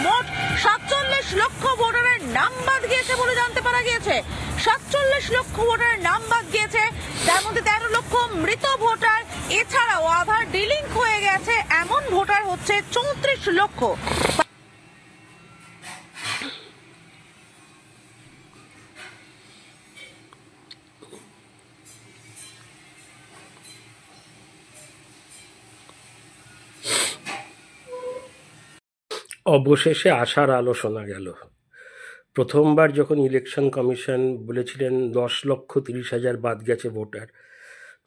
মোট 47 লক্ষ ভোটারের নাম বাদ গিয়েছে বলে জানতে পারা গিয়েছে। 47 লক্ষ ভোটারের নাম বাদ গিয়েছে, তার মধ্যে 13 লক্ষ মৃত ভোটার, এছাড়াও আধার ডিলিংক হয়ে গেছে এমন ভোটার হচ্ছে 34 লক্ষ। অবশেষে আশার আলো শোনা গেল। প্রথমবার যখন ইলেকশন কমিশন বলেছিলেন 10,30,000 বাদ গেছে ভোটার,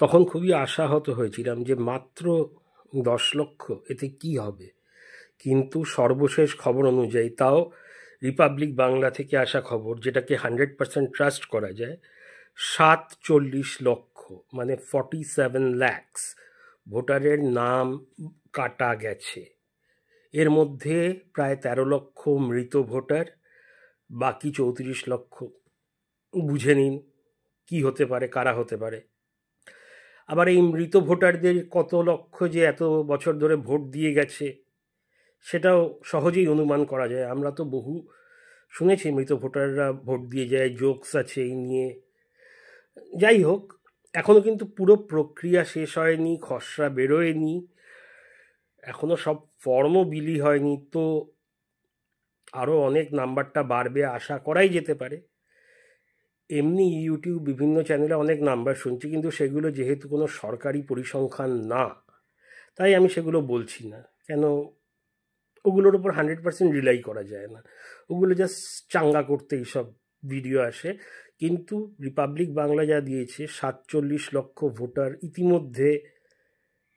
তখন খুবই আশাহত হয়েছিলাম যে মাত্র 10 লক্ষ, এতে কি হবে। কিন্তু সর্বশেষ খবর অনুযায়ী, তাও রিপাবলিক বাংলা থেকে আসা খবর, যেটাকে 100% ট্রাস্ট করা যায়, 47 লক্ষ মানে 47 lakhs ভোটারের নাম কাটা গেছে। এর মধ্যে প্রায় 13 লক্ষ মৃত ভোটার, বাকি 34 লক্ষ বুঝে নিন কি হতে পারে, কারা হতে পারে। আবার এই মৃত ভোটারদের কত লক্ষ যে এত বছর ধরে ভোট দিয়ে গেছে সেটাও সহজেই অনুমান করা যায়। আমরা তো বহু শুনেছি মৃত ভোটাররা ভোট দিয়ে যায়, জোকস আছে এই নিয়ে। যাই হোক, এখনও কিন্তু পুরো প্রক্রিয়া শেষ হয়নি, খসড়া বেরোয়নি, এখনও সব ফর্মও বিলি হয়নি, তো আরও অনেক নাম্বারটা বাড়বে আশা করাই যেতে পারে। এমনি ইউটিউব বিভিন্ন চ্যানেলে অনেক নাম্বার শুনছি, কিন্তু সেগুলো যেহেতু কোনো সরকারি পরিসংখ্যান না, তাই আমি সেগুলো বলছি না। কেন, ওগুলোর উপর 100% রিলাই করা যায় না, ওগুলো জাস্ট চাঙ্গা করতে এইসব ভিডিও আসে। কিন্তু রিপাবলিক বাংলা যা দিয়েছে, 47 লক্ষ ভোটার ইতিমধ্যে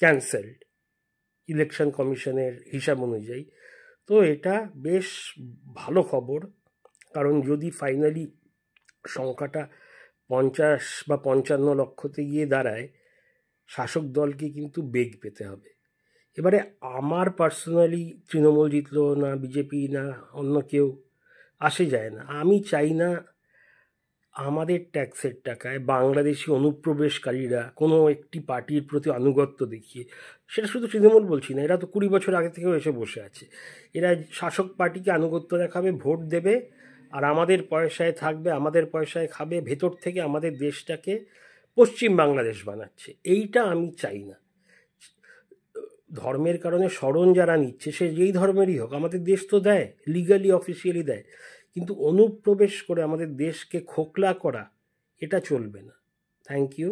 ক্যান্সেলড ইলেকশন কমিশনের হিসাব অনুযায়ী, তো এটা বেশ ভালো খবর। কারণ যদি ফাইনালি সংখ্যাটা 50 বা 55 লক্ষতে গিয়ে দাঁড়ায়, শাসক দলকে কিন্তু বেগ পেতে হবে। এবারে আমার পার্সোনালি তৃণমূল জিতলো না বিজেপি না অন্য কেউ আসে যায় না, আমি চাই না আমাদের ট্যাক্সের টাকায় বাংলাদেশি অনুপ্রবেশকারীরা কোনো একটি পার্টির প্রতি আনুগত্য দেখিয়ে, সেটা শুধু তৃণমূল বলছি না, এরা তো 20 বছর আগে থেকেও এসে বসে আছে, এরা শাসক পার্টিকে আনুগত্য দেখাবে, ভোট দেবে, আর আমাদের পয়সায় থাকবে, আমাদের পয়সায় খাবে, ভেতর থেকে আমাদের দেশটাকে পশ্চিম বাংলাদেশ বানাচ্ছে। এইটা আমি চাই না। ধর্মের কারণে শরণ যারা নিচ্ছে, সে যেই ধর্মেরই হোক, আমাদের দেশ তো দেয়, লিগালি অফিসিয়ালি দেয়, কিন্তু অনুপ্রবেশ করে আমাদের দেশকে খোকলা করা, এটা চলবে না। থ্যাংক ইউ,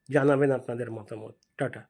জানাবেন আপনাদের মতামত। টাটা।